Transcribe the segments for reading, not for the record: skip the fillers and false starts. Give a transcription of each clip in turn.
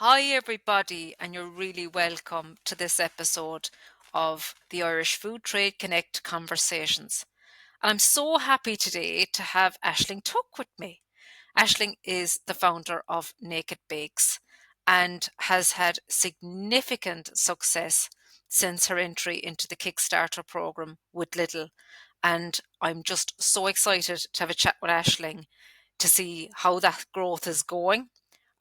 Hi, everybody, and you're really welcome to this episode of the Irish Food Trade Connect Conversations. And I'm so happy today to have Aisling Tuck with me. Aisling is the founder of Naked Bakes and has had significant success since her entry into the Kickstarter program with Lidl. And I'm just so excited to have a chat with Aisling to see how that growth is going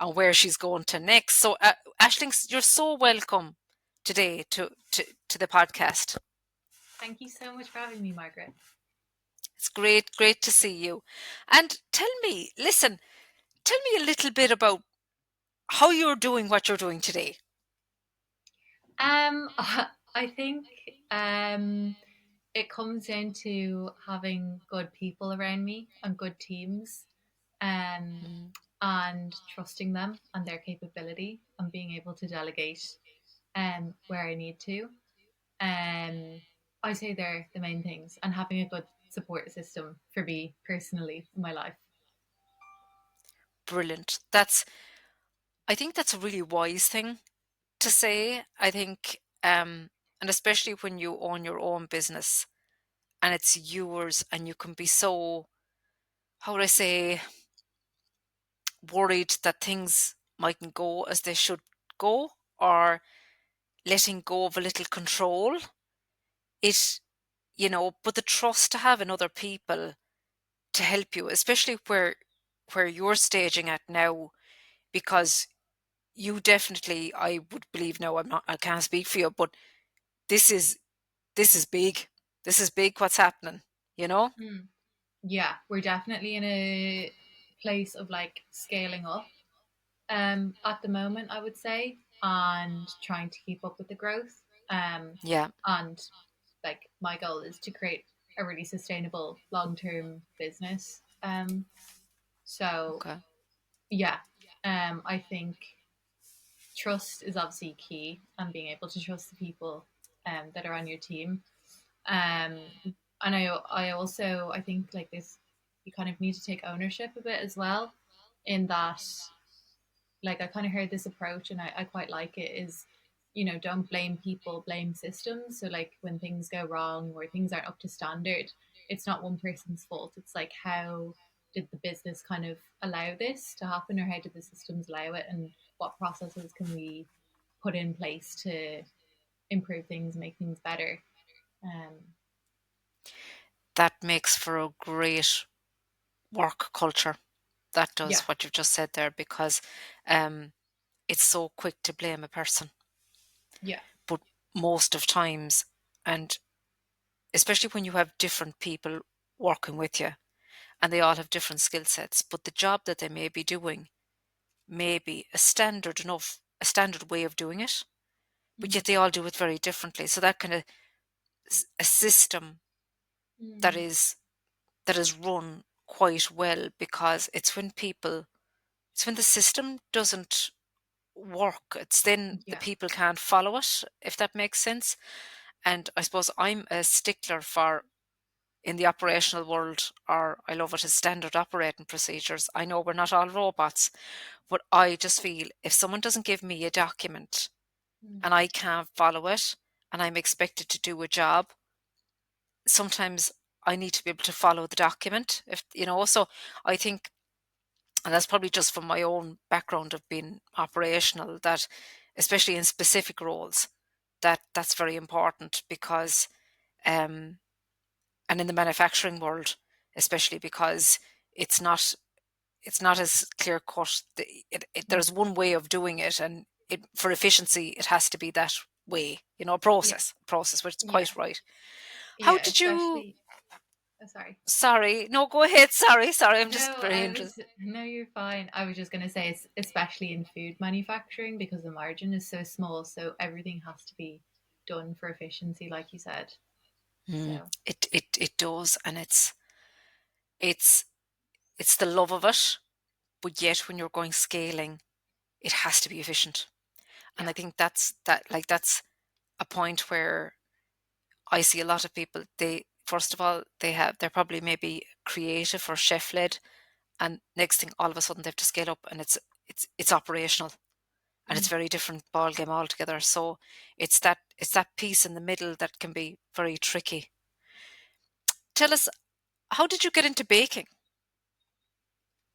and where she's going to next. So, Aisling, you're so welcome today to the podcast. Thank you so much for having me, Margaret. It's great to see you. And tell me a little bit about how you're doing what you're doing today. I think um, it comes down to having good people around me and good teams, um, Mm. and trusting them and their capability and being able to delegate where I need to. Um, I say they're the main things, and having a good support system for me personally in my life. Brilliant. I think that's a really wise thing to say. I think, and especially when you own your own business and it's yours, and you can be so, how would I say, worried that things mightn't go as they should go, or letting go of a little control. It, but the trust to have in other people to help you, especially where you're staging at now, because you definitely, I would believe now, I can't speak for you, but this is this is big. This is big what's happening, you know? Mm. Yeah, we're definitely in a place of like scaling up at the moment, I would say, and trying to keep up with the growth. Yeah. And like my goal is to create a really sustainable long term business. So Okay. yeah, I think trust is obviously key, and being able to trust the people that are on your team. Um, and I also I think like this, you kind of need to take ownership a bit as well, in that like I kind of heard this approach and I quite like it is, don't blame people, blame systems. So like when things go wrong or things aren't up to standard, it's not one person's fault. It's like, how did the business kind of allow this to happen, or how did the systems allow it, and what processes can we put in place to improve things, make things better. um That makes for a great work culture. That does yeah. what you've just said there, because um, it's so quick to blame a person. Yeah. But most of times, and especially when you have different people working with you and they all have different skill sets, but the job that they may be doing may be a standard way of doing it, but Mm. yet they all do it very differently. So that kind of a system that Mm. is that is run quite well, because it's when the system doesn't work, it's then the Yeah. people can't follow it, if that makes sense. And I suppose I'm a stickler for, in the operational world, or I love it as standard operating procedures. I know we're not all robots, but I just feel if someone doesn't give me a document Mm. and I can't follow it and I'm expected to do a job, sometimes I need to be able to follow the document. If so I think, and that's probably just from my own background of being operational, that especially in specific roles, that's very important, because um and in the manufacturing world especially, because it's not it's not as clear cut. Mm. There's one way of doing it, and for efficiency it has to be that way, a Yeah. process, which is Yeah. quite right. How Yeah, did you especially. Oh, sorry. Sorry, no, go ahead. Sorry, I'm just No, very I interested. was no, you're fine. I was just gonna say, especially in food manufacturing, because the margin is so small, so everything has to be done for efficiency, like you said. So It does, and it's it's the love of it, but yet when you're going scaling, it has to be efficient. And yeah. I think that's a point where I see a lot of people, they first of all, they're probably maybe creative or chef led, and next thing, all of a sudden they have to scale up, and it's operational, and it's very different ball game altogether. So it's that piece in the middle that can be very tricky. Tell us, how did you get into baking?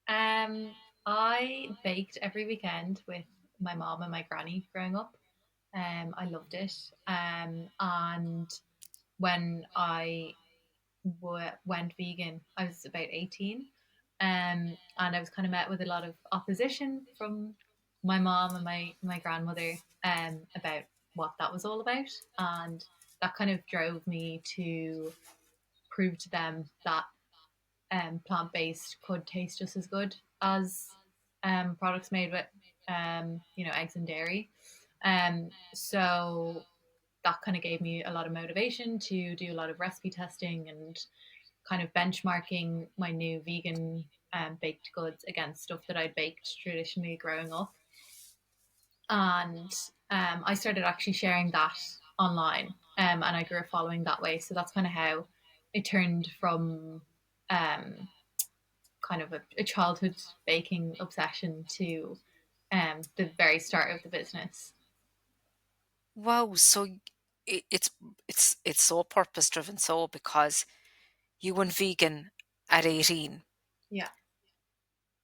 Um, I baked every weekend with my mom and my granny growing up. I loved it. And when I went vegan, I was about 18. And I was kind of met with a lot of opposition from my mom and my grandmother about what that was all about. And that kind of drove me to prove to them that plant based could taste just as good as products made with eggs and dairy. So that kind of gave me a lot of motivation to do a lot of recipe testing and kind of benchmarking my new vegan baked goods against stuff that I'd baked traditionally growing up. And I started actually sharing that online, and I grew a following that way. So that's kind of how it turned from um, kind of a childhood baking obsession to the very start of the business. Wow, so it's so purpose driven, so because you went vegan at 18. Yeah.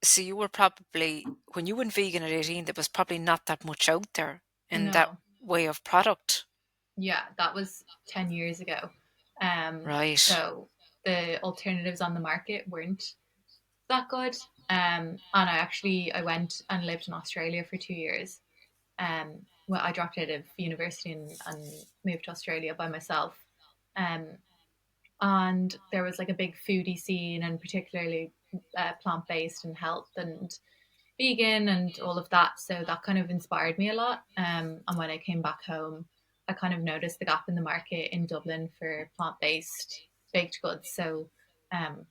So you were probably, when you went vegan at 18, there was probably not that much out there in that No. way of product. Yeah, that was 10 years ago. Right. So the alternatives on the market weren't that good. And I went and lived in Australia for 2 years. Well, I dropped out of university and moved to Australia by myself. Um, and there was like a big foodie scene, and particularly plant based and health and vegan and all of that. So that kind of inspired me a lot. And when I came back home, I kind of noticed the gap in the market in Dublin for plant based baked goods. So um,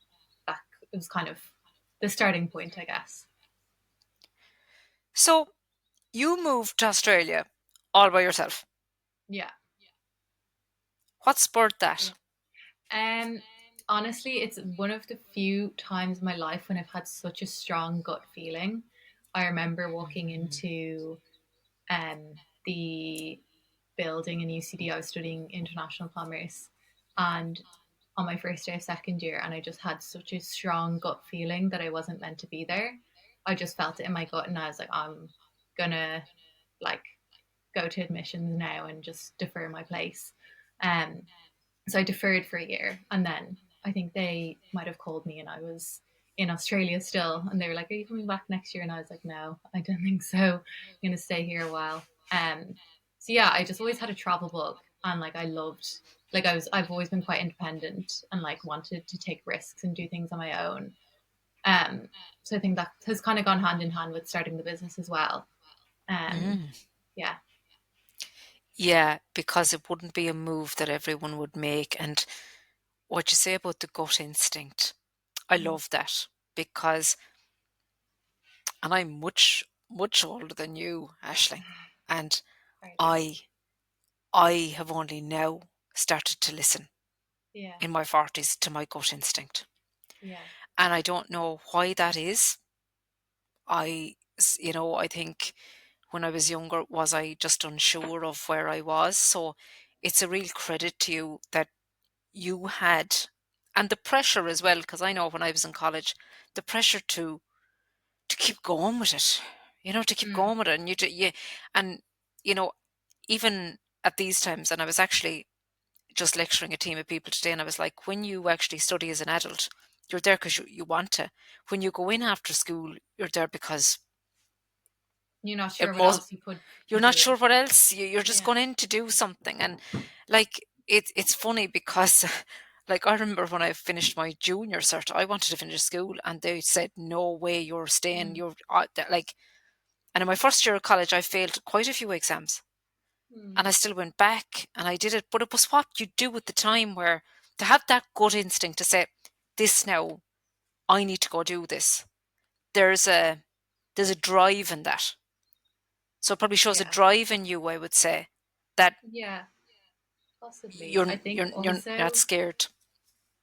that was kind of the starting point, I guess. So you moved to Australia all by yourself. Yeah. What spurred Yeah. that? Um, Honestly, it's one of the few times in my life when I've had such a strong gut feeling. I remember walking into the building in UCD. I was studying international commerce, and on my first day of second year, and I just had such a strong gut feeling that I wasn't meant to be there. I just felt it in my gut, and I was like, I'm gonna like go to admissions now and just defer my place. Um, so I deferred for a year, and then I think they might have called me, and I was in Australia still, and they were like, "Are you coming back next year?" And I was like, "No, I don't think so. I'm gonna stay here a while." So yeah, I just always had a travel bug, and like I loved, like I've always been quite independent and like wanted to take risks and do things on my own. Um, so I think that has kind of gone hand in hand with starting the business as well. Um, Mm. yeah. Yeah, because it wouldn't be a move that everyone would make. And what you say about the gut instinct, I Mm. love that because, and I'm much, much older than you, Ashling, and Very good. I, I have only now started to listen Yeah. in my 40s to my gut instinct. Yeah. And I don't know why that is. I think when I was younger, was I just unsure of where I was? So it's a real credit to you that you had, and the pressure as well, because I know when I was in college, the pressure to keep going with it, to keep Mm. going with it, and and you know, even at these times, and I was actually just lecturing a team of people today, and I was like, when you actually study as an adult, you're there because you want to. When you go in after school, you're there because You're not it sure what most else you could you're be not doing. sure what else you're just Yeah. going in to do something. And like it's funny because like I remember when I finished my junior cert, I wanted to finish school, and they said no way, you're staying, Mm. you're like. And in my first year of college, I failed quite a few exams, Mm. and I still went back and I did it. But it was what you do at the time, where to have that gut instinct to say, this now, I need to go do this. There's a there's a drive in that. So it probably shows a Yeah. drive in you, I would say, that Yeah. Possibly. you're I think you're you're not also, scared.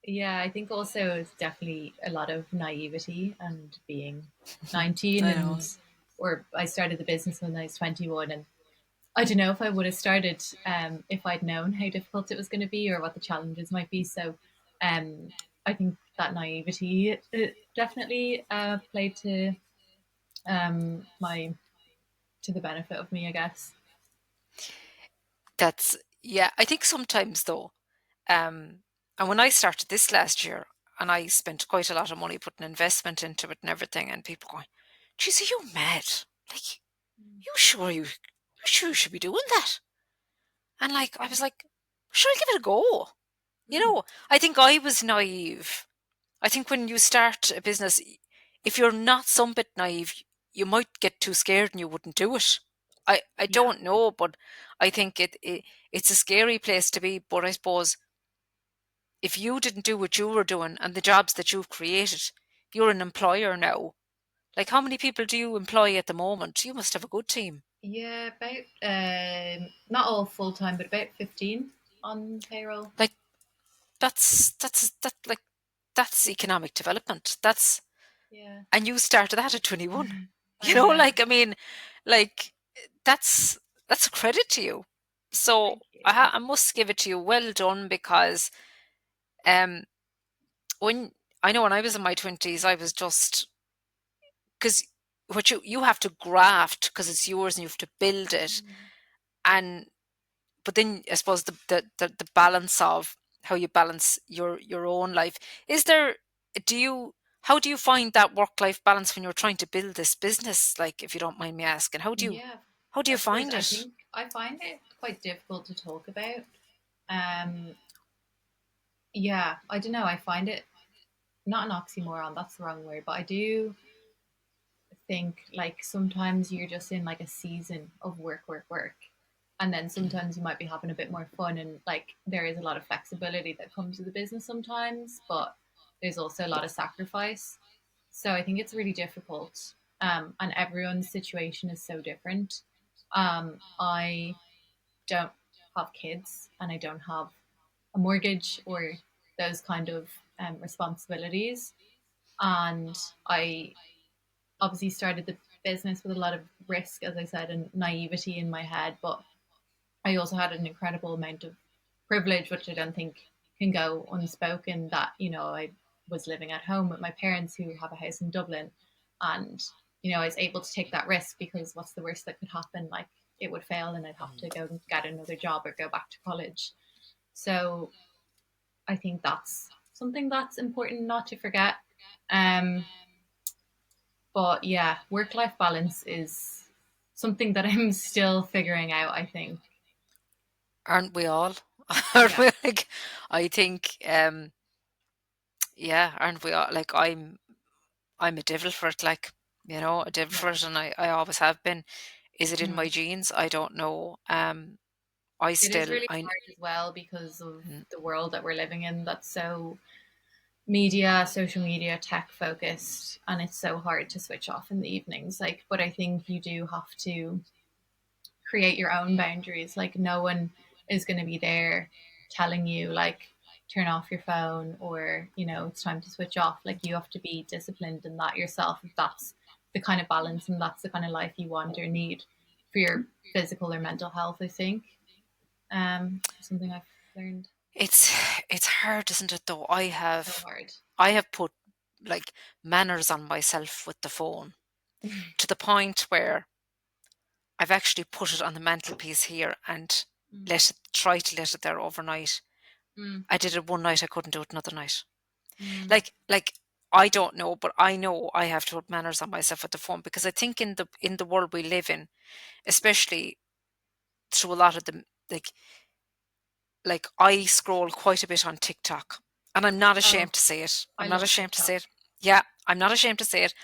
yeah, I think also it's definitely a lot of naivety and being 19 I and know. or I started the business when I was 21, and I don't know if I would have started if I'd known how difficult it was going to be or what the challenges might be. So um, I think that naivety definitely played my to the benefit of me, I guess. That's, yeah, I think sometimes though, and when I started this last year, and I spent quite a lot of money putting investment into it and everything, and people going, "Geez, are you mad? Like, you sure you should be doing that?" And like, I was like, "Sure, I'll give it a go." You Mm. know, I think I was naive. I think when you start a business, if you're not some bit naive, you might get too scared and you wouldn't do it. I Yeah, don't know, but I think it's a scary place to be. But I suppose if you didn't do what you were doing and the jobs that you've created, you're an employer now. Like, how many people do you employ at the moment? You must have a good team. yeah, about not all full time, but about 15 on payroll. Like, like that's economic development. That's Yeah, and you started that at 21. I You know, know. like, I mean, like, that's that's a credit to you. So Thank you. I must give it to you. Well done, because um when I know when I was in my 20s, I was just because what you have to graft because it's yours and you have to build it. Mm. And but then I suppose the balance of how you balance your own life. Is there, do you, how do you find that work life balance when you're trying to build this business? Like, if you don't mind me asking, Yeah, how do you of course. find I it? think I find it quite difficult to talk about. Um, yeah, I don't know. I find it not an oxymoron. That's the wrong word, but I do think like sometimes you're just in like a season of work, work, work. And then Mm. sometimes you might be having a bit more fun, and like there is a lot of flexibility that comes with the business sometimes, but there's also a lot of sacrifice. So I think it's really difficult. And everyone's situation is so different. I don't have kids and I don't have a mortgage or those kind of responsibilities. And I obviously started the business with a lot of risk, as I said, and naivety in my head. But I also had an incredible amount of privilege, which I don't think can go unspoken. That I was living at home with my parents who have a house in Dublin, and I was able to take that risk because what's the worst that could happen? Like it would fail, and I'd have to go and get another job or go back to college. So I think that's something that's important not to forget. Um, but yeah, work life balance is something that I'm still figuring out, I think. Aren't we all? Aren't Yeah. we? Like, I think, yeah, aren't we all? Like, I'm a devil for it. Like, a devil Yeah. for it, and I always have been. Is it in my Mm. genes? I don't know. I It is still, really I, hard as well because of mm, the world that we're living in that's so media, social media, tech focused, and it's so hard to switch off in the evenings. Like, but I think you do have to create your own boundaries. Like, no one is going to be there telling you like turn off your phone or it's time to switch off. Like, you have to be disciplined in that yourself if that's the kind of balance and that's the kind of life you want or need for your physical or mental health, I think. Something I've learned. it's it's hard, isn't it? Though So hard. I have put like manners on myself with the phone to the point where I've actually put it on the mantelpiece here and Mm, try to let it there overnight. mm, I did it one night, I couldn't do it another night. mm. Like I don't know, but I know I have to put manners on myself with the phone, because I think in the world we live in, especially through a lot of the like I scroll quite a bit on TikTok, and I'm not Oh, ashamed to say it. I I'm not love ashamed to say TikTok. it. Yeah, I'm not ashamed to say it.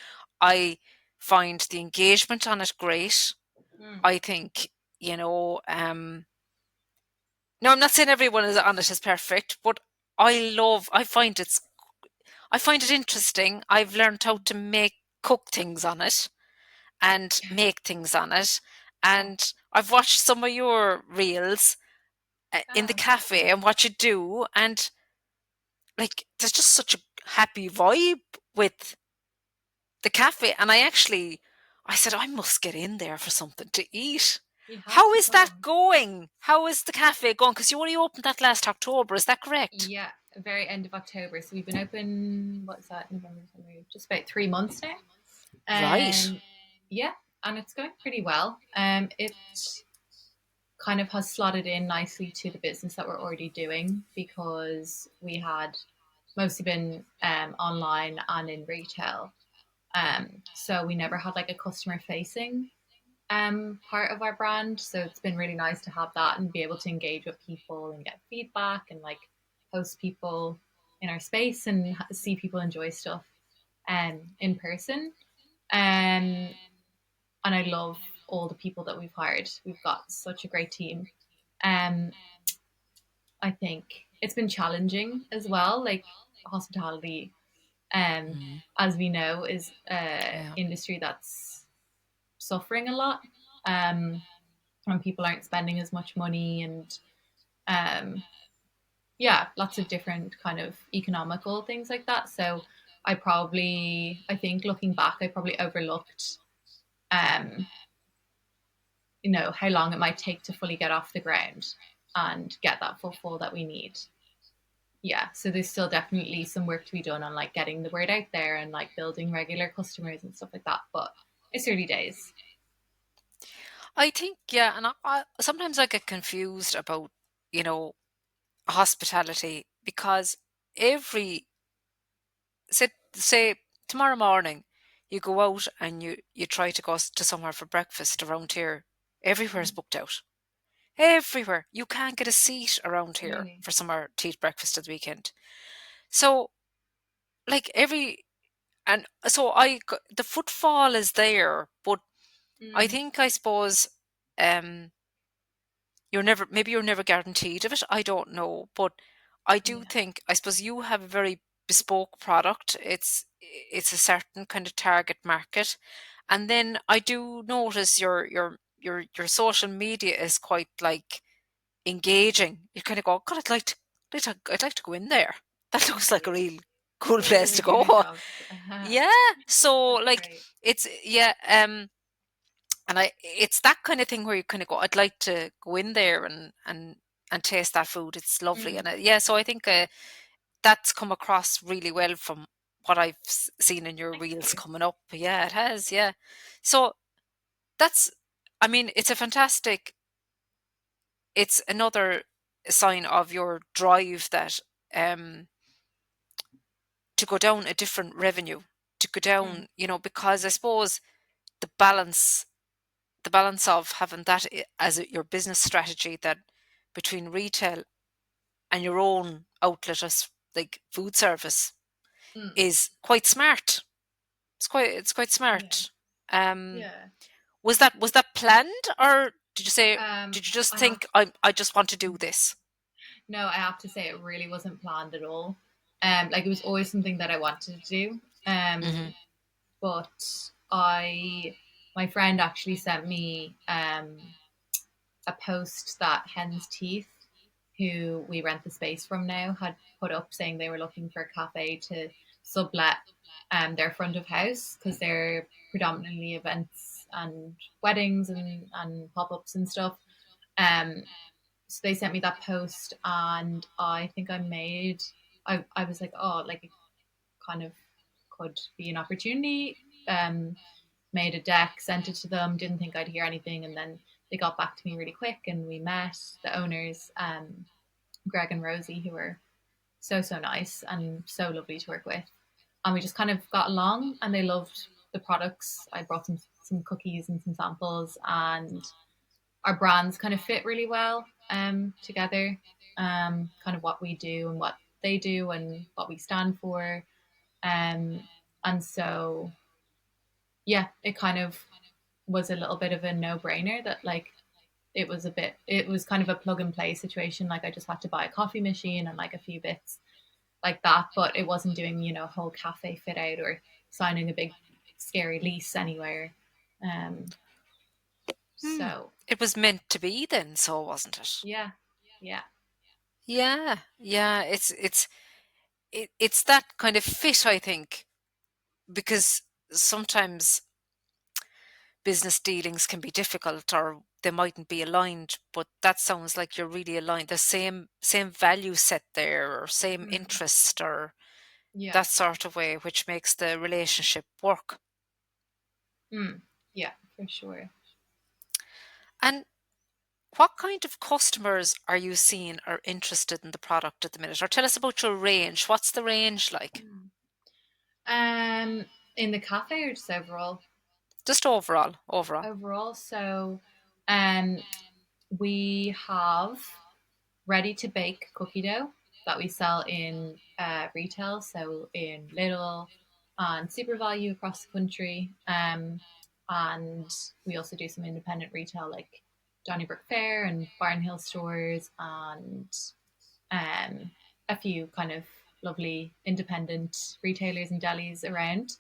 I find the engagement on it great. Mm, I think, you know, no, I'm not saying everyone is on it is perfect, but I find it interesting. I've learned how to cook things on it and make things on it. yeah. And I've watched some of your reels in Oh, the cafe interesting. and what you do, and like there's just such a happy vibe with the cafe. And I said, I must get in there for something to eat. You have How to is that come. going? How is the cafe going? Because you only opened that last October, is that correct? Yeah, very end of October. So we've been open, what's that, November, December, just about 3 months now. Right. Yeah, and it's going pretty well. It kind of has slotted in nicely to the business that we're already doing because we had mostly been online and in retail. So we never had like a customer facing part of our brand. So it's been really nice to have that and be able to engage with people and get feedback and like host people in our space and see people enjoy stuff in person. Um, and I love all the people that we've hired. We've got such a great team. Um, I think it's been challenging as well. Like hospitality, Mm, as we know, is yeah. industry that's suffering a lot. And people aren't spending as much money and um, yeah, lots of different kind of economical things like that. So I think looking back, I probably overlooked um, how long it might take to fully get off the ground and get that footfall that we need. Yeah, so there's still definitely some work to be done on like getting the word out there and like building regular customers and stuff like that. But it's early days. I think, yeah, and sometimes I get confused about, you know, hospitality because every, say tomorrow morning, you go out and you try to go to somewhere for breakfast around here, everywhere is Mm, booked out. Everywhere. You can't get a seat around here really? for somewhere to eat breakfast at the weekend. So, like every, and so the footfall is there, but I Mm, think, I suppose, um, maybe you're never guaranteed of it. I don't know, but I do yeah. think, I suppose you have a very bespoke product. It's a certain kind of target market, and then I do notice your social media is quite like engaging. You kind of go, God, I'd like to go in there. That looks Thank like a you. real cool Well, place you're to doing go. your job. Yeah. So That's like great. it's yeah, and it's that kind of thing where you kind of go, I'd like to go in there and taste that food. It's lovely, Mm, and yeah, so I think that's come across really well from what I've seen in your thank reels you. coming up. Yeah, it has. Yeah, so that's, I mean, it's a fantastic. It's another sign of your drive that um to go down a different revenue, to go Mm, down, because I suppose the balance the balance of having that as your business strategy, that between retail and your own outlet as like food service, mm, is quite smart. It's quite yeah. smart. Um, Yeah. was that planned, or did you just I have think, I just want to do this? no, I have to say it really wasn't planned at all. Like it was always something that I wanted to do. Hmm. But my friend actually sent me a post that Hen's Teeth, who we rent the space from now, had put up saying they were looking for a cafe to sublet their front of house because they're predominantly events and weddings and pop ups and stuff. Um, so they sent me that post, and I think I was like, oh, like it kind of could be an opportunity. Made a deck, sent it to them, didn't think I'd hear anything, and then they got back to me really quick, and we met the owners, Greg and Rosie, who were so nice and so lovely to work with, and we just kind of got along, and they loved the products. I brought some cookies and some samples, and our brands kind of fit really well together. Kind of what we do and what they do and what we stand for, and so yeah, it kind of was a little bit of a no brainer that like it was kind of a plug and play situation. Like I just had to buy a coffee machine and like a few bits like that, but it wasn't doing, a whole cafe fit out or signing a big scary lease anywhere. Um, Hmm. so It was meant to be then, so wasn't it? yeah, yeah, Yeah, yeah. It's that kind of fit, I think, because sometimes business dealings can be difficult or they mightn't be aligned, but that sounds like you're really aligned. The same value set there or same Mm. interest or Yeah. that sort of way, which makes the relationship work. Mm. Yeah, for sure. And what kind of customers are you seeing are interested in the product at the minute? Or tell us about your range. What's the range like? Mm. Um, in the cafe or just overall? Just overall, overall. Overall, so um, we have ready to bake cookie dough that we sell in retail, so in Lidl and SuperValu across the country. And we also do some independent retail like Donnybrook Fair and Barnhill stores and um, a few kind of lovely independent retailers and delis around.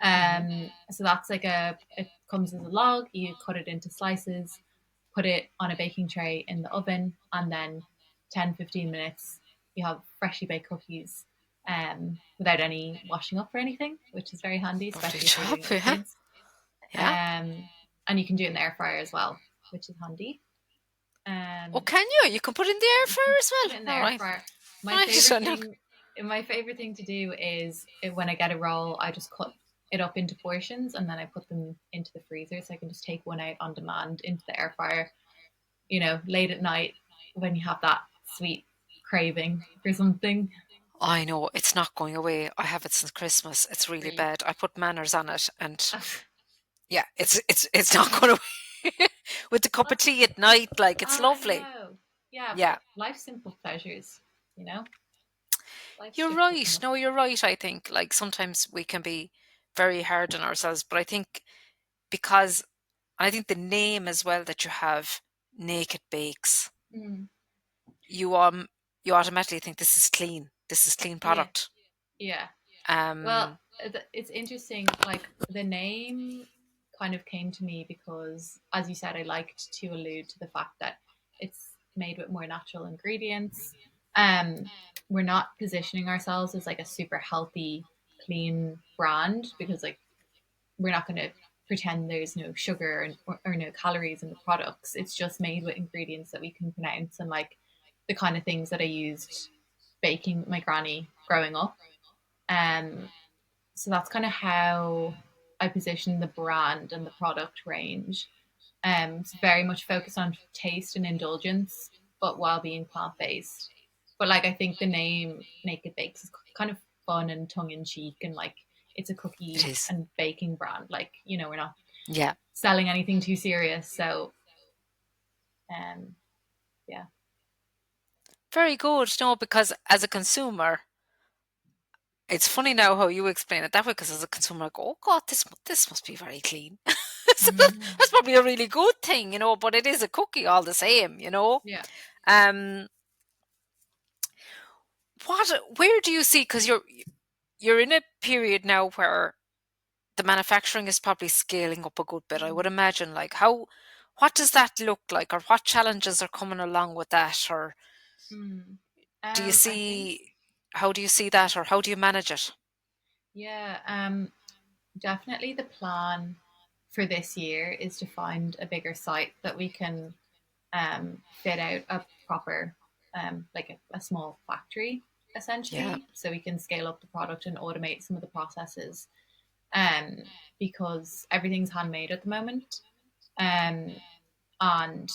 Hmm. So that's like it comes as a log, you cut it into slices, put it on a baking tray in the oven, and then 10-15 minutes, you have freshly baked cookies without any washing up or anything, which is very handy, Lovely especially if you're job, doing it with yeah. kids. Yeah. And you can do it in the air fryer as well, which is handy. Oh, Um, can you? You can put it in the air you can fryer as put it in the well. All air right. fryer. My Right. favorite No. thing, my favorite thing to do is when I get a roll, I just cut it up into portions and then I put them into the freezer so I can just take one out on demand into the air fryer. Late at night when you have that sweet craving for something. I know it's not going away. I have it since Christmas. It's really Really. bad. I put manners on it, and yeah, it's not going away. With the cup of tea at night, like it's I lovely. know. Yeah, Yeah, but life's simple pleasures, you know? Life's you're difficult right. enough. No, you're right. I think like sometimes we can be very hard on ourselves, but I think because I think the name as well that you have, Naked Bakes, Mm. you um you automatically think this is clean. This is clean Yeah, product. yeah. Well, Um, it's interesting. Like the name kind of came to me because, as you said, I liked to allude to the fact that it's made with more natural ingredients. Um, we're not positioning ourselves as like a super healthy, clean brand because, like, we're not going to pretend there's no sugar or no calories in the products. It's just made with ingredients that we can pronounce and like the kind of things that I used baking with my granny growing up. Um, so that's kind of how I position the brand and the product range. It's very much focused on taste and indulgence, but while being plant based. But like I think the name Naked Bakes is kind of fun and tongue in cheek, and like it's a it cookie is. and baking brand. Like we're not Yeah. selling anything too serious. So um, yeah. Very good. No, because as a consumer, it's funny now how you explain it that way. Because as a consumer, I go, "Oh God, this must be very clean." So Mm. that's probably a really good thing, But it is a cookie all the same. Yeah. Um, where do you see? Because you're in a period now where the manufacturing is probably scaling up a good bit. I would Mm. imagine. Like what does that look like, or what challenges are coming along with that, or Mm. do you I think see? How do you see that, or how do you manage it? yeah. Definitely the plan for this year is to find a bigger site that we can fit out a proper, like a small factory Yeah, essentially, so we can scale up the product and automate some of the processes. Um, because everything's handmade at the moment, um, and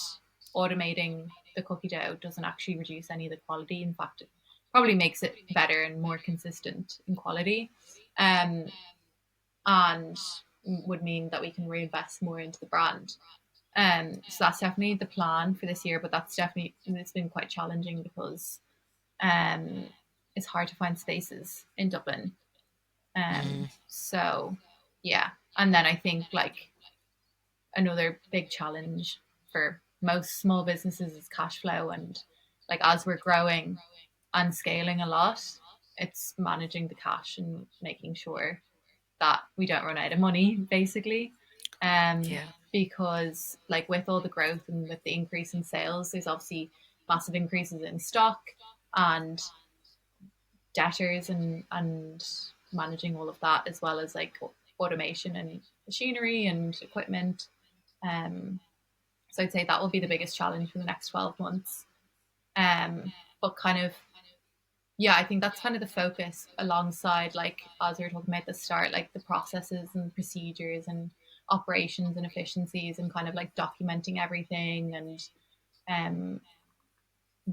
automating the cookie dough doesn't actually reduce any of the quality. In fact, it probably makes it better and more consistent in quality. Um, and would mean that we can reinvest more into the brand. So that's definitely the plan for this year, but it's been quite challenging because um, it's hard to find spaces in Dublin. mm, So yeah, and then I think like another big challenge for most small businesses is cash flow, and like as we're growing and scaling a lot, it's managing the cash and making sure that we don't run out of money, basically. yeah, Because like with all the growth and with the increase in sales, there's obviously massive increases in stock and debtors and managing all of that as well as like automation and machinery and equipment. Um, so I'd say that will be the biggest challenge for the next 12 months. But kind of, yeah, I think that's kind of the focus alongside, like, as we were talking about at the start, like the processes and procedures and operations and efficiencies and kind of like documenting everything. And um,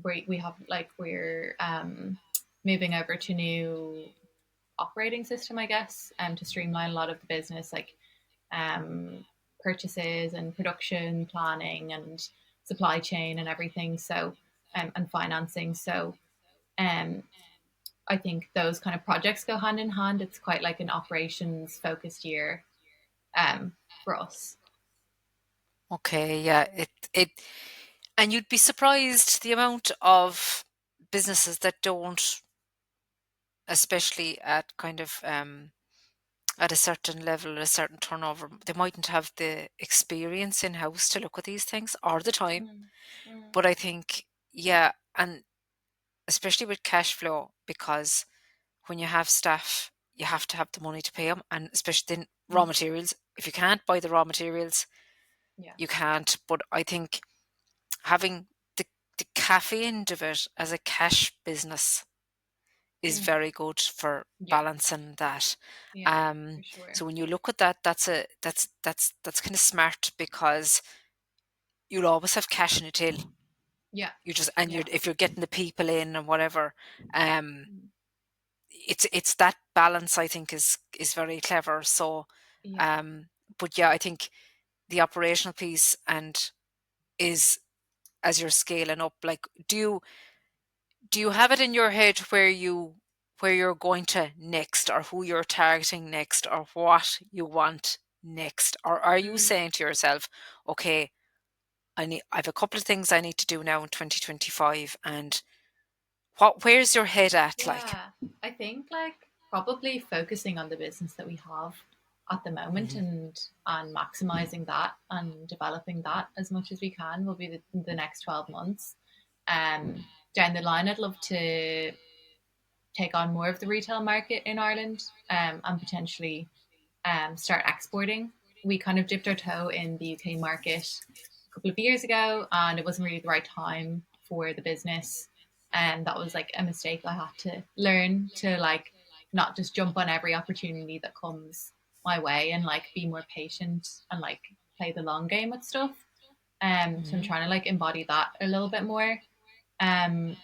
we have like, we're moving over to new operating system, I guess, to streamline a lot of the business, like um, purchases and production planning and supply chain and everything. So and financing. So um, I think those kind of projects go hand in hand. It's quite like an operations focused year for us. Okay, yeah, and you'd be surprised the amount of businesses that don't, especially at kind of at a certain level, a certain turnover, they mightn't have the experience in house to look at these things or the time. Mm, mm, But I think, yeah, and especially with cash flow, because when you have staff, you have to have the money to pay them, and especially then raw mm. materials. If you can't buy the raw materials, Yeah. you can't. But I think having the the cafe end of it as a cash business is Mm. very good for Yeah. balancing that. Yeah. Um, For sure. so when you look at that, that's kind of smart because you'll always have cash in a till. Yeah. You just and you're Yeah. if you're getting the people in and whatever, um, Mm. it's that balance I think is very clever. So, Yeah. um, but yeah, I think the operational piece and is as you're scaling up, like do you have it in your head where you're going to next or who you're targeting next or what you want next? Or are you Mm. saying to yourself, okay, I have a couple of things I need to do now in 2025 and where's your head at like? Yeah, I think like probably focusing on the business that we have at the moment, Mhm. and maximizing that and developing that as much as we can will be the next 12 months. Um, Down the line, I'd love to take on more of the retail market in Ireland, and potentially start exporting. We kind of dipped our toe in the UK market a couple of years ago, and it wasn't really the right time for the business. And that was like a mistake I had to learn to, like, not just jump on every opportunity that comes my way, and like be more patient and like play the long game with stuff. So I'm Mhm. trying to like embody that a little bit more. Um,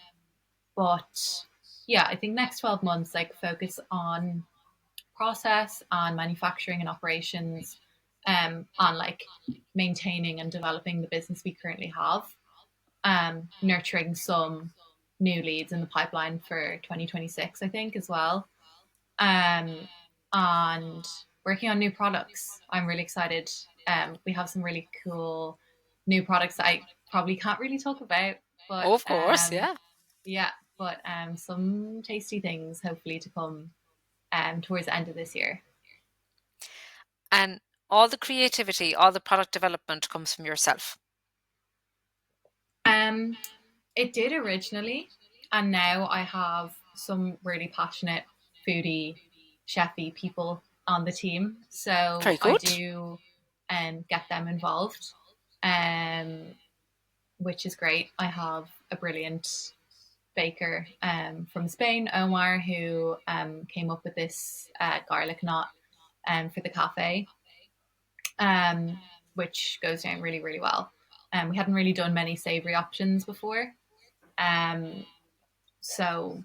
but yeah, I think next 12 months, like, focus on process and manufacturing and operations, on like maintaining and developing the business we currently have, nurturing some new leads in the pipeline for 2026, I think, as well, um, and working on new products. I'm really excited. We have some really cool new products that I probably can't really talk about, but Oh, of course, yeah. yeah, but some tasty things hopefully to come towards the end of this year. And all the creativity, all the product development comes from yourself. Um, it did originally, and now I have some really passionate foodie, chefy people on the team. So Very I good. do get them involved, um, which is great. I have a brilliant baker from Spain, Omar, who came up with this garlic knot for the cafe, um, which goes down really, really well. We hadn't really done many savory options before. Um, so,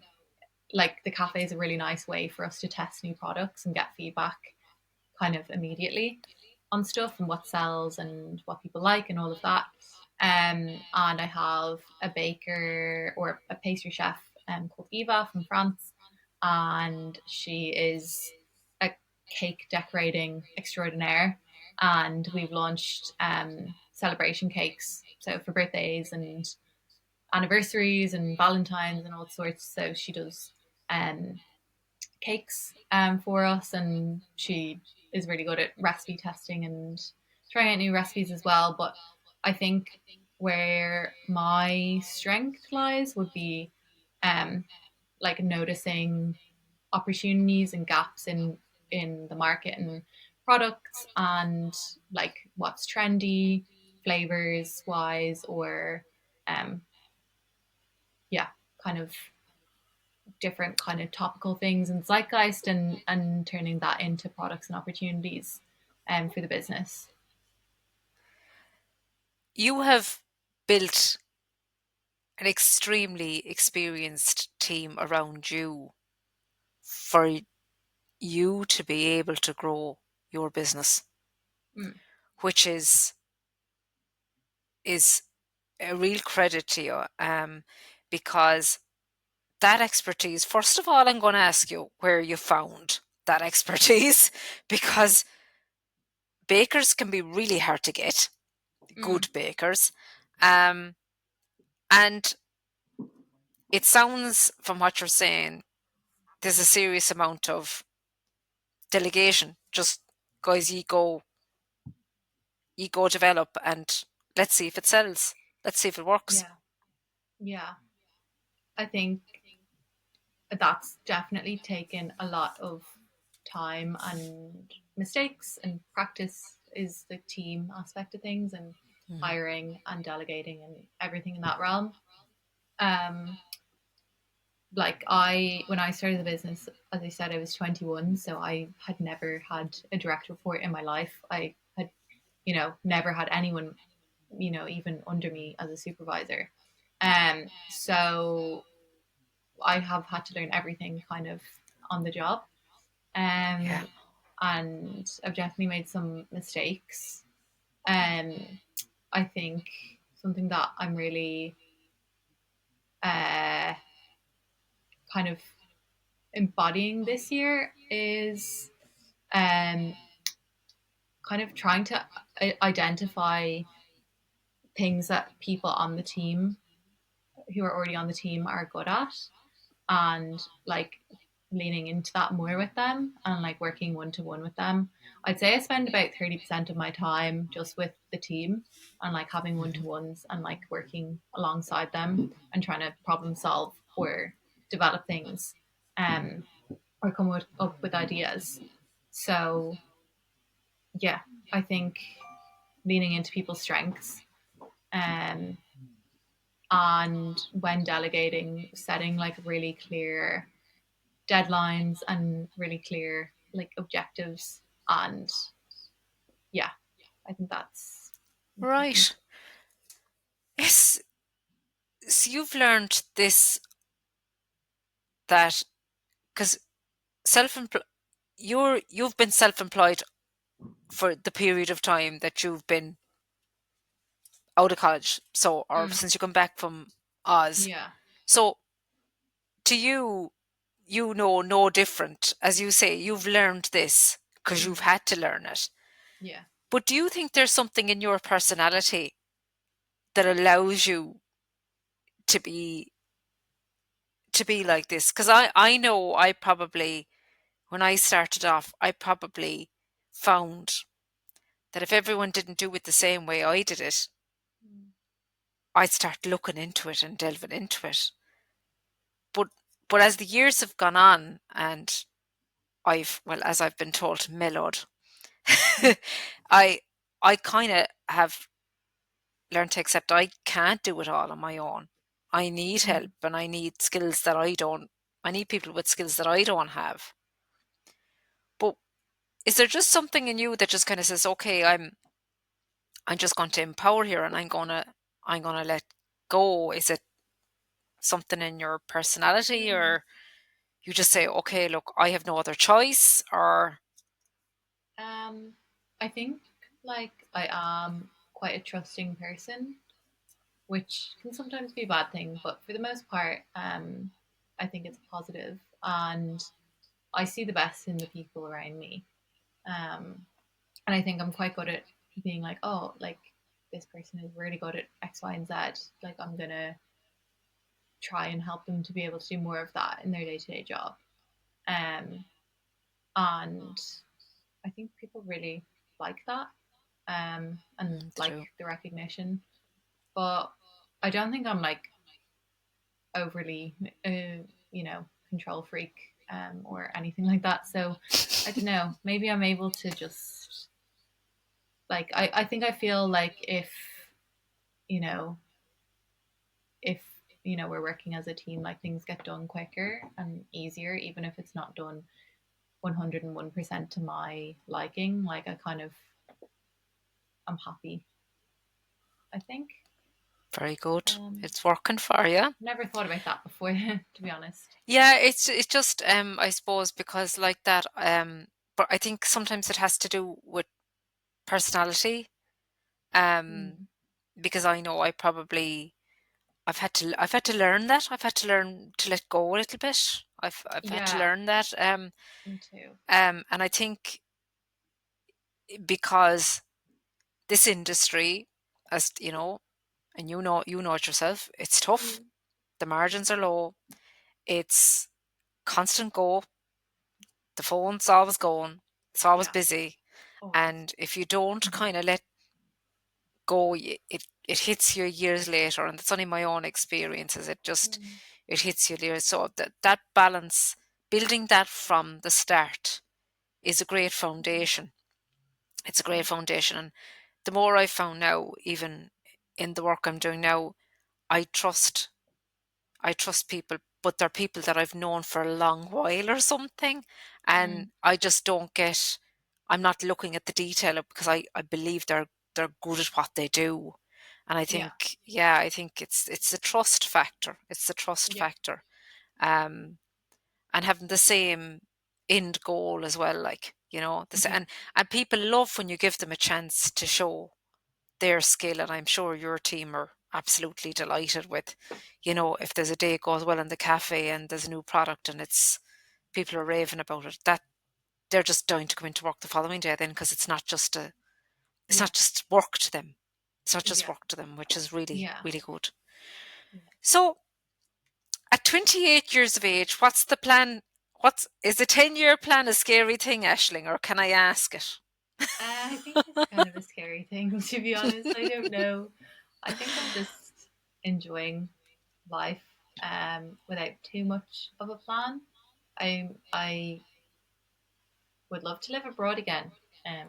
like, the cafe is a really nice way for us to test new products and get feedback kind of immediately on stuff and what sells and what people like and all of that. And I have a baker or a pastry chef called Eva from France, and she is a cake decorating extraordinaire. And we've launched celebration cakes, so for birthdays and anniversaries and Valentine's and all sorts. So she does um, cakes for us, and she is really good at recipe testing and trying out new recipes as well. But I think where my strength lies would be um, like noticing opportunities and gaps in the market, and products and like what's trendy, flavors wise, or um, yeah, kind of different kind of topical things and zeitgeist, and turning that into products and opportunities for the business. You have built an extremely experienced team around you for you to be able to grow your business, Mm. which is a real credit to you, because that expertise, first of all, I'm going to ask you where you found that expertise because bakers can be really hard to get, Mm. good bakers. Um, and it sounds from what you're saying, there's a serious amount of delegation. Just guys, you go develop and let's see if it sells. Let's see if it works. Yeah, yeah. I think that's definitely taken a lot of time and mistakes, and practice is the team aspect of things, and Mhm. hiring and delegating and everything in that realm. Um, like when I started the business, as I said, I was 21, so I had never had a direct report in my life. I had, never had anyone, even under me as a supervisor. So I have had to learn everything kind of on the job. Yeah. Um, and I've definitely made some mistakes. Um, I think something that I'm really uh, kind of embodying this year is um, kind of trying to identify things that people on the team who are already on the team are good at, and like leaning into that more with them and like working one to one with them. I'd say I spend about 30% of my time just with the team and like having one to Mhm. ones and like working alongside them and trying to problem solve or develop things, um, or up with ideas. So yeah, I think leaning into people's strengths, um, and when delegating, setting like really clear deadlines and really clear like objectives, and yeah, I think that's important. Right. Yes. So you've learned this, that because self you've been self-employed for the period of time that you've been out of college, so or Mm, since you come back from Oz. yeah. So to you, you know no different. As you say, you've learned this because you've Mm, had to learn it. yeah. But do you think there's something in your personality that allows you to be like this? Because I know I probably, when I started off, I probably found that if everyone didn't do it the same way I did it, Mm, I'd start looking into it and delving into it. But as the years have gone on and I've, well, as I've been told, mellowed, I I kind of have learned to accept I can't do it all on my own. I need help mm. and I need skills that I don't. I need people with skills that I don't have. But is there just something in you that just kind of says, okay, I'm just going to empower here and I'm gonna let go? Is it something in your personality, Mm. or you just say, okay, look, I have no other choice, or Um, I think like I am quite a trusting person, which can sometimes be a bad thing, but for the most part, I think it's positive, and I see the best in the people around me. Um, and I think I'm quite good at being like, oh, like this person is really good at X, Y, and Z. Like I'm gonna try and help them to be able to do more of that in their day to day job. Um, and I think people really like that, and it's like true. the recognition. But I don't think I'm like overly, control freak. or anything like that. So I don't know. Maybe I'm able to just like I think I feel like you know if we're working as a team, like things get done quicker and easier, even if it's not done 101% to my liking. Like I'm happy. I think. Very good. Um, It's working for you. Never thought about that before, to be honest. Yeah, it's just I suppose because like that but I think sometimes it has to do with personality. Um Mm. because I know I've had to learn that. I've had to learn to let go a little bit. I've had to Yeah, learn that. me too. And I think because this industry, as you know, and you know it yourself, it's tough. Mm. The margins are low. It's constant go. The phone's always going. It's always Yeah, busy. always. And if you don't Hmm. kind of let go, it hits you years later. And it's only my own experiences. Mm. It hits you later. So that balance, building that from the start, is a great Hmm. foundation. It's a great Yeah, foundation. And the more I've found now, even in the work I'm doing now, I trust I trust people, but they're people that I've known for a long while or something. And mm. I just don't get, I'm not looking at the detail because I believe they're good at what they do. And I Yeah, think, yeah, I think it's the trust factor. It's the trust yeah. factor. Um, and having the same end goal as well, like, Yeah, and people love when you give them a chance to show their skill, and I'm sure your team are absolutely delighted with, if there's a day it goes well in the cafe and there's a new product and it's people are raving about it, that they're just dying to come into work the following day then because it's yeah, not just work to them. It's not just yeah, work to them, which is really, yeah. really good. Yeah. So at 28 years of age, what's the plan? Is a 10-year plan a scary thing, Ashling, or can I ask it? I think it's kind of a scary thing, to be honest. I don't know. I think I'm just enjoying life without too much of a plan. I would love to live abroad again,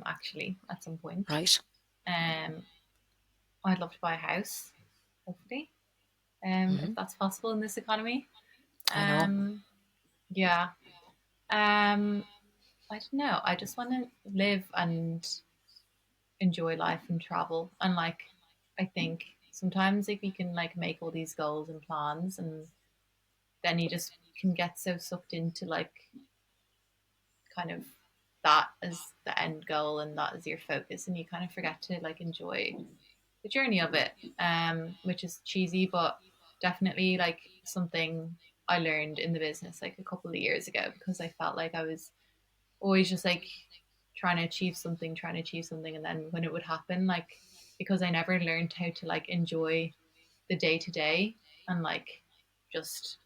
actually, at some point. Right. Um, I'd love to buy a house, hopefully, if Hmm. that's possible in this economy. I know. Um, yeah. Um, I don't know. I just want to live and enjoy life and travel. And like, I think sometimes like we can like make all these goals and plans, and then you just can get so sucked into like kind of that as the end goal and that as your focus, and you kind of forget to like enjoy the journey of it, which is cheesy, but definitely like something I learned in the business like a couple of years ago, because I felt like I was always just like trying to achieve something, and then when it would happen, like because I never learned how to like enjoy the day to day and like just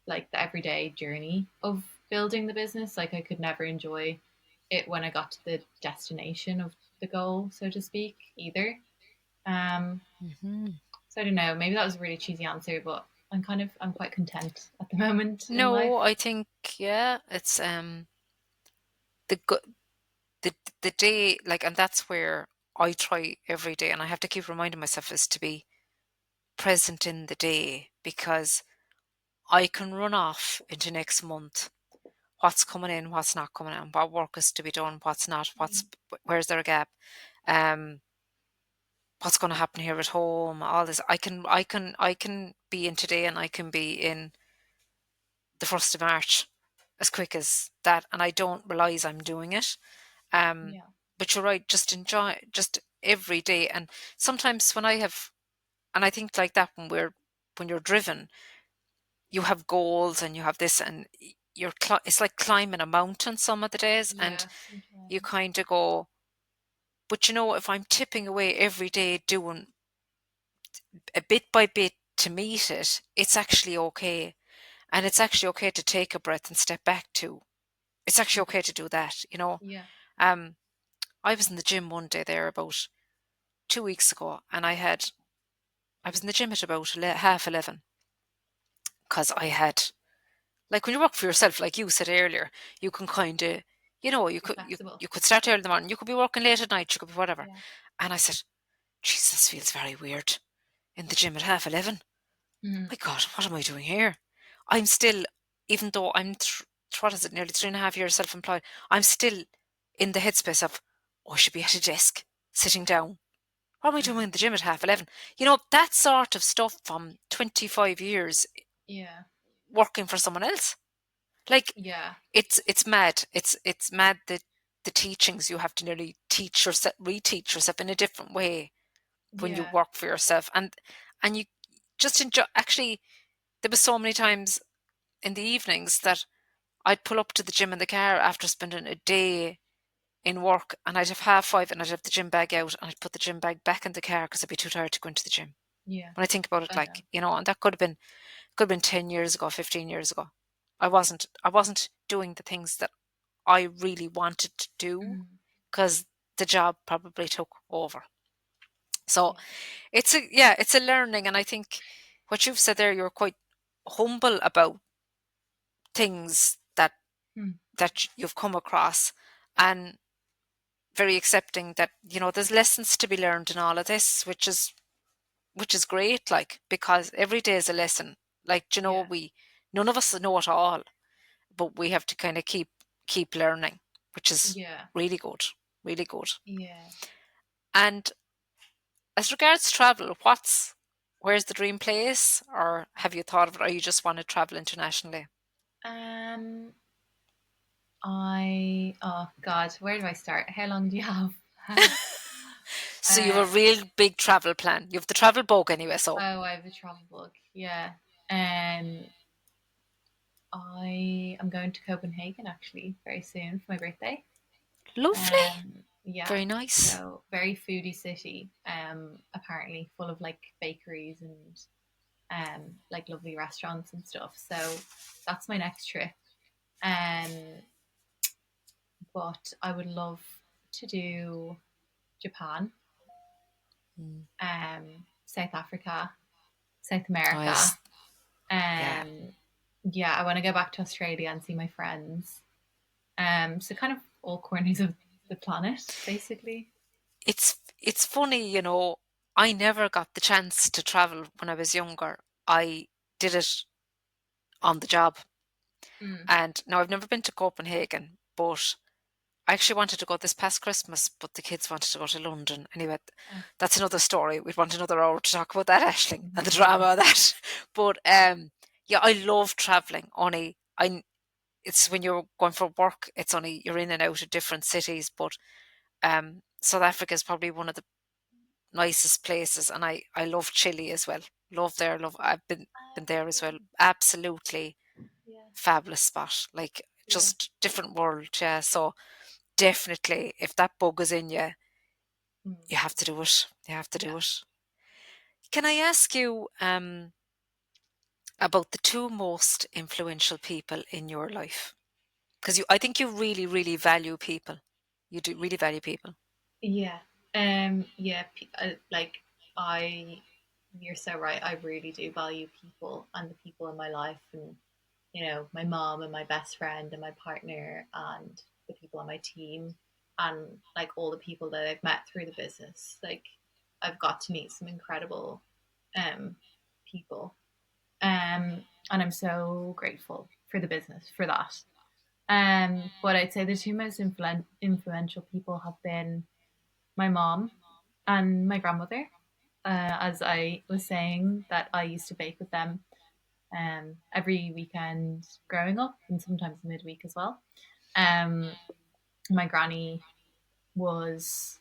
like the everyday journey of building the business, like I could never enjoy it when I got to the destination of the goal, so to speak, either. Um, Hmm. so I don't know. Maybe that was a really cheesy answer, but I'm quite content at the moment in life. No, I think yeah, it's the go- the day like, and that's where I try every day, and I have to keep reminding myself is to be present in the day because I can run off into next month. What's coming in, what's not coming in, what work is to be done, what's not, Mm. where's there a gap, um, what's going to happen here at home, all this. I can be in today, and I can be in the 1st of March as quick as that, and I don't realize I'm doing it. Um, Yeah, but you're right, just enjoy just every day. And sometimes and I think like that when you're driven, you have goals and you have this, and it's like climbing a mountain some of the days, and yeah, you sometimes. kind of go, but if I'm tipping away every day doing a bit by bit to meet it, it's actually okay. And it's actually okay to take a breath and step back too. It's actually Yeah, okay to do that. yeah, Um, I was in the gym one day there about 2 weeks ago, and I was in the gym at about 11:30 because I had Like when you work for yourself, like you said earlier, you can kind of, you Be could flexible. you could start early in the morning, you could be working late at night, you could be whatever. Yeah. And I said, "Jesus, this feels very weird in the gym at 11:30. Mm. My God, what am I doing here? I'm still, even though I'm what is it, nearly 3.5 years self-employed, I'm still in the headspace of, oh, I should be at a desk, sitting down. What am I doing in the gym at 11:30? That sort of stuff from 25 years Yeah. working for someone else. Like, Yeah. it's mad. It's mad that the teachings you have to nearly teach yourself, reteach yourself in a different way when you Yeah. work for yourself, and you just enjoy. Actually, there were so many times in the evenings that I'd pull up to the gym in the car after spending a day in work, and I'd have 5:30 and I'd have the gym bag out and I'd put the gym bag back in the car because I'd be too tired to go into the gym. Yeah. When I think about it, I know. like, and that could have been 10 years ago, 15 years ago. I wasn't doing the things that I really wanted to do Mm. because the job probably took over. So Yeah. it's a learning, and I think what you've said there, you're quite humble about things Mm. that you've come across, and very accepting that there's lessons to be learned in all of this, which is great, like, because every day is a lesson. Like, Yeah. we none of us know it all, but we have to kind of keep learning, which is Yeah. really good, really good. Yeah. And as regards travel, where's the dream place, or have you thought of it, or you just want to travel internationally? Um, oh God, where do I start? How long do you have? So you uh, have a real big travel plan. You have the travel bug anyway, so oh, I have a travel book. Yeah. Um, I am going to Copenhagen actually very soon for my birthday. lovely, Yeah. very nice. So very foodie city. Apparently full of like bakeries and like lovely restaurants and stuff. So that's my next trip. Um, but I would love to do Japan, Mm. South Africa, South Oh America. yes, yeah. Um, yeah, I want to go back to Australia and see my friends. So kind of all corners of the planet, basically. It's funny, I never got the chance to travel when I was younger. I did it on the job. Mm. And now I've never been to Copenhagen, but I actually wanted to go this past Christmas, but the kids wanted to go to London. Anyway, Oh, that's another story. We'd want another hour to talk about that, Ashling, and the yeah, drama of that. But yeah, I love traveling. Only it's when you're going for work, it's only you're in and out of different cities. But South Africa is probably one of the nicest places, and I love Chile as well. Love there, love. I've been there as well. Absolutely yeah, fabulous spot. Like, yeah, just different world. Yeah. So definitely, if that bug is in you, mm, you have to do it. You have to yeah, do it. Can I ask you about the two most influential people in your life? Because I think you really, really value people. You do really value people. yeah. Yeah. Like I, you're so right. I really do value people and the people in my life, and my mom and my best friend and my partner and the people on my team and like all the people that I've met through the business. Like I've got to meet some incredible um people. And I'm so grateful for the business for that. But I'd say the two most influential people have been my mom and my grandmother. As I was saying, that I used to bake with them every weekend growing up, and sometimes midweek as well. Um, my granny was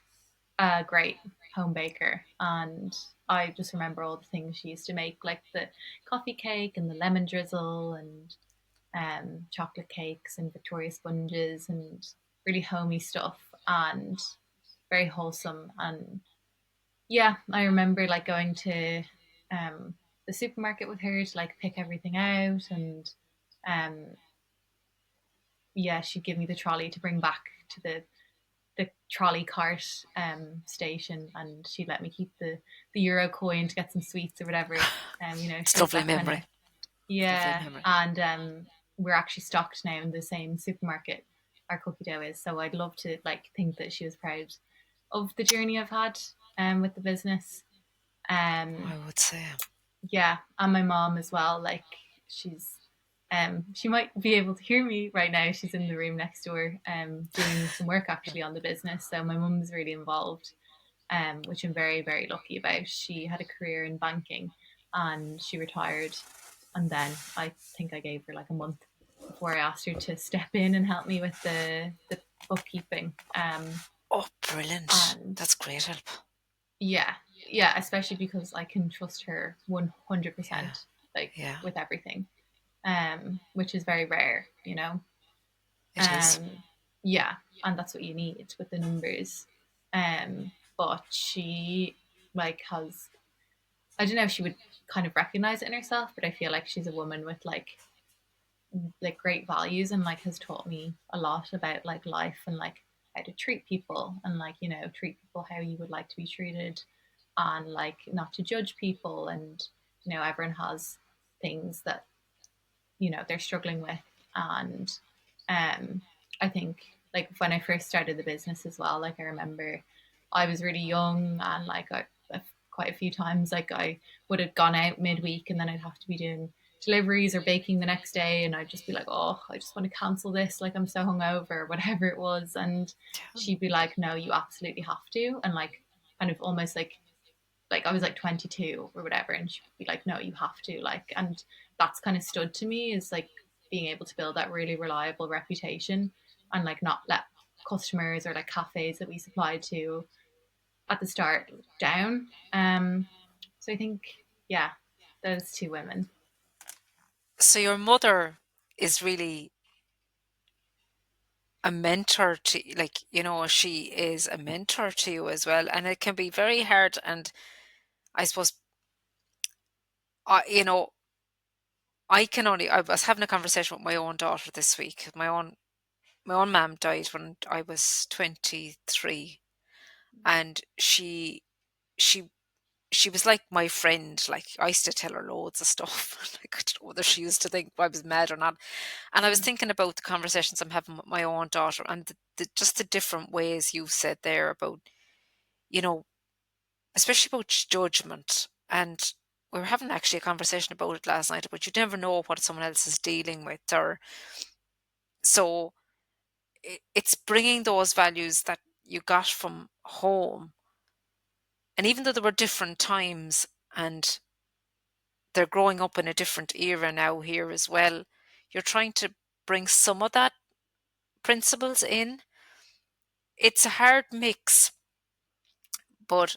a great home baker, and I just remember all the things she used to make, like the coffee cake and the lemon drizzle, and chocolate cakes and Victoria sponges, and really homey stuff, and very wholesome. And yeah, I remember like going to um, the supermarket with her to like pick everything out, and um, yeah, she'd give me the trolley to bring back to the trolley cart station, and she'd let me keep the euro coin to get some sweets or whatever. It's She a was lovely that kind of, memory. Lovely yeah. memory. And we're actually stocked now in the same supermarket our cookie dough is. So I'd love to like think that she was proud of the journey I've had with the business. Um, I would say. yeah, and my mom as well. Like she's she might be able to hear me right now. She's in the room next door doing some work actually on the business. So my mum's really involved, which I'm very, very lucky about. She had a career in banking and she retired. And then I think I gave her like a month before I asked her to step in and help me with the bookkeeping. Oh, brilliant. And That's great help. yeah, yeah, especially because I can trust her Yeah. 100%, like Yeah. with everything, which is very rare, you know. It is. Um, yeah, and that's what you need with the numbers. But she like has, I don't know if she would kind of recognize it in herself, but I feel like she's a woman with like great values and like has taught me a lot about like life and like how to treat people and like you know treat people how you would like to be treated and like not to judge people and you know everyone has things that you know they're struggling with and um I think like when I first started the business as well, like I remember I was really young and like quite a few times like I would have gone out midweek and then I'd have to be doing deliveries or baking the next day and I'd just be like, oh, I just want to cancel this, like I'm so hungover or whatever it was. And she'd be like, no, you absolutely have to, and like kind of almost like I was like 22 or whatever, and she'd be like, "No, you have to." Like, and that's kind of stood to me is like being able to build that really reliable reputation and like not let customers or like cafes that we supplied to at the start down. So I think, yeah, those two women. So your mother is really a mentor to, like, she is a mentor to you as well. And it can be very hard. And I suppose, I, you know, I was having a conversation with my own daughter this week. My own mum died when I was 23, and she she was like my friend. Like, I used to tell her loads of stuff. Like, I don't know whether she used to think I was mad or not. And I was Mm. thinking about the conversations I'm having with my own daughter, and just the different ways you said there about, you know, especially about judgment. And we were having actually a conversation about it last night, but you never know what someone else is dealing with. Or so it's bringing those values that you got from home. And even though there were different times and they're growing up in a different era now here as well, you're trying to bring some of that principles in. It's a hard mix, but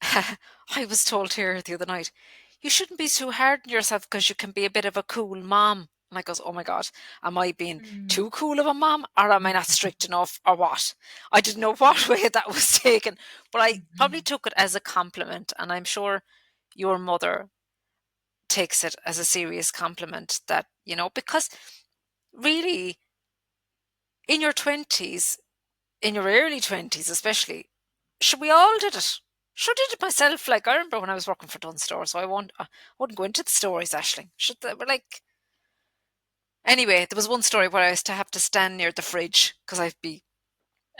I was told here the other night, you shouldn't be too hard on yourself because you can be a bit of a cool mom. And I goes, oh my God, am I being Mm. too cool of a mom, or am I not strict enough, or what? I didn't know what way that was taken, but I probably took it as a compliment. And I'm sure your mother takes it as a serious compliment, that, because really in your 20s, in your early 20s especially, should we all did it. Sure did it myself. Like, I remember when I was working for Dunn Store, so I wouldn't go into the stories, Ashling. Should they were like, anyway, there was one story where I used to have to stand near the fridge because I'd be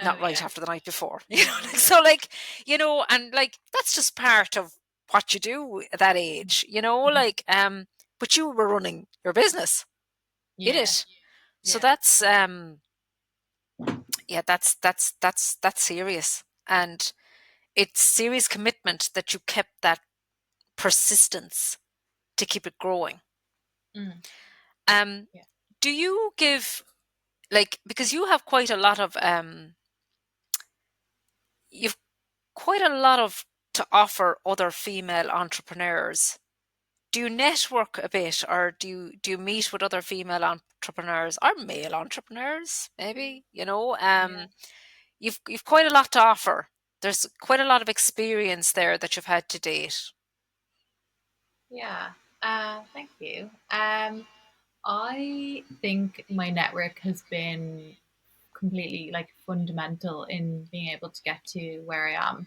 Oh not right yeah, after the night before. Like, yeah, so like, and like that's just part of what you do at that age, like, but you were running your business. You yeah, did. So yeah. that's yeah, that's serious. And it's serious commitment that you kept that persistence to keep it growing. Mm. Um, Yeah. do you give, like, because you've quite a lot of to offer other female entrepreneurs. Do you network a bit, or do you meet with other female entrepreneurs or male entrepreneurs, maybe? Yeah. You've quite a lot to offer. There's quite a lot of experience there that you've had to date. Yeah. Thank you. I think my network has been completely like fundamental in being able to get to where I am.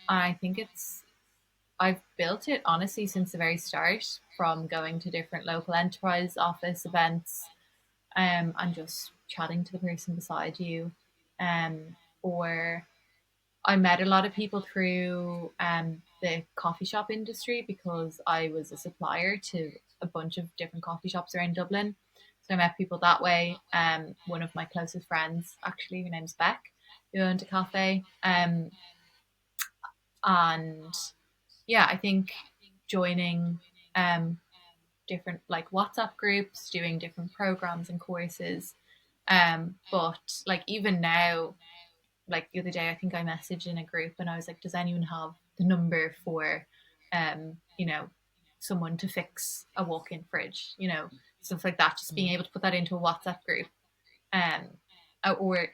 I think it's I've built it honestly since the very start, from going to different local enterprise office events, and just chatting to the person beside you. Or I met a lot of people through the coffee shop industry because I was a supplier to a bunch of different coffee shops around Dublin. So I met people that way. One of my closest friends, actually, her name's Beck, who owned a cafe. And yeah, I think joining um, different like WhatsApp groups, doing different programs and courses. But like even now, like the other day, I think I messaged in a group and I was like, does anyone have the number for, someone to fix a walk-in fridge, stuff like that. Just being able to put that into a WhatsApp group, um, or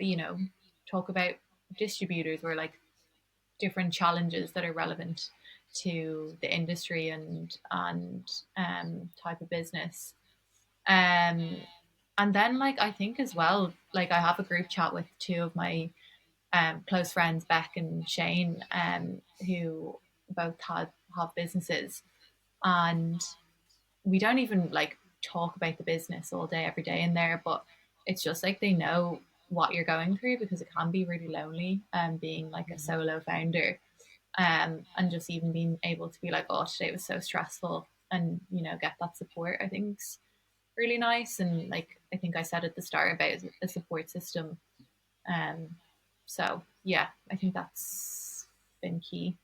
talk about distributors or like different challenges that are relevant to the industry and type of business. Um, and then like I think as well, like I have a group chat with two of my close friends, Beck and Shane, who both have businesses, and we don't even like talk about the business all day every day in there, but it's just like they know what you're going through because it can be really lonely, being like a solo founder, and just even being able to be like, oh, today was so stressful, and get that support. I think's really nice, and like I think I said at the start about a support system. um, so yeah, I think that's been key.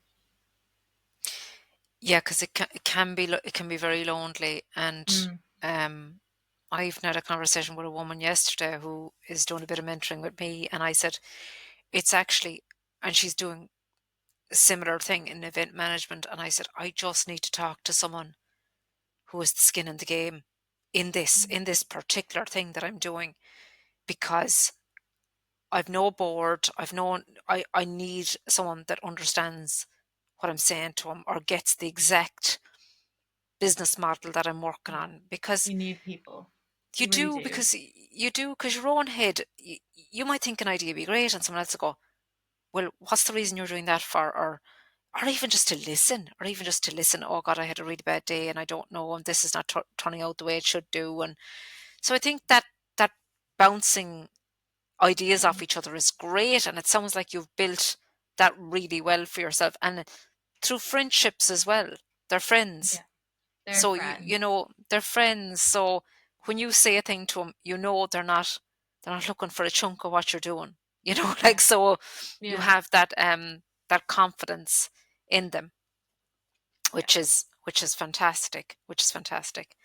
Yeah, because it can be very lonely, and Mm, um, I even had a conversation with a woman yesterday who is doing a bit of mentoring with me, and I said it's actually, and she's doing a similar thing in event management, and I said I just need to talk to someone who has the skin in the game in this particular thing that I'm doing, because I've no board, I need someone that understands what I'm saying to them or gets the exact business model that I'm working yeah, on, because you need people. you You really do, do. because your own head, you might think an idea would be great and someone else will go, well, what's the reason you're doing that for? Or even just to listen, oh God, I had a really bad day and I don't know, and this is not turning out the way it should do. And so I think that bouncing ideas off Mm, each other is great, and it sounds like you've built that really well for yourself, and through friendships as well. They're friends, yeah, they're so you friends. know they're friends. So when you say a thing to them, you know they're not looking for a chunk of what you're doing. Yeah, So you yeah, have that confidence in them, yeah, which is fantastic. Which is fantastic.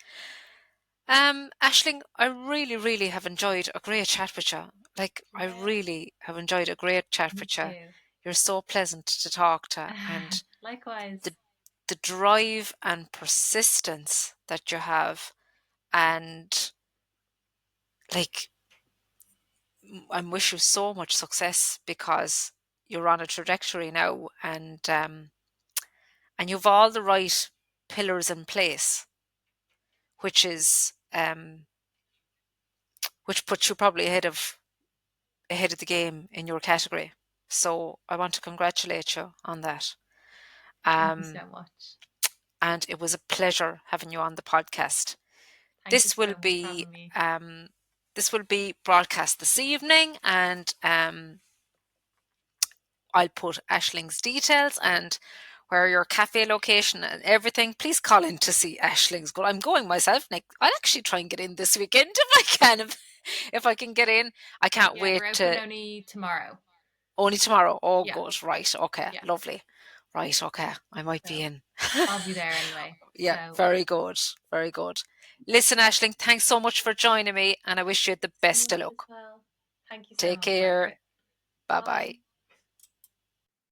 Aisling, I really, really have enjoyed a great chat with you. Like, I yeah. really have enjoyed a great chat Me with you. too. You're so pleasant to talk to, and Likewise. the the drive and persistence that you have, and like, I wish you so much success, because you're on a trajectory now, and you've all the right pillars in place, which is which puts you probably ahead of the game in your category. So I want to congratulate you on that. Thank you Um, so much. and it was a pleasure having you on the podcast. Thank you This will so much for be having me. this will be broadcast this evening, and I'll put Ashling's details and where your cafe location and everything. Please call in to see Ashling's. Go. I'm going myself, Nick. I'll actually try and get in this weekend if I can. If I can get in, I can't Yeah, wait we're open to. only tomorrow. Only tomorrow. Oh, Yeah, good. Right. Okay. yeah. Lovely. Right. Okay. I might be So in. I'll be there anyway. Yeah. So Very good. Very good. Listen, Ashling, thanks so much for joining me, and I wish you the so best of much as luck. well. Thank you so Take much, care. Margaret. Bye Bye. bye.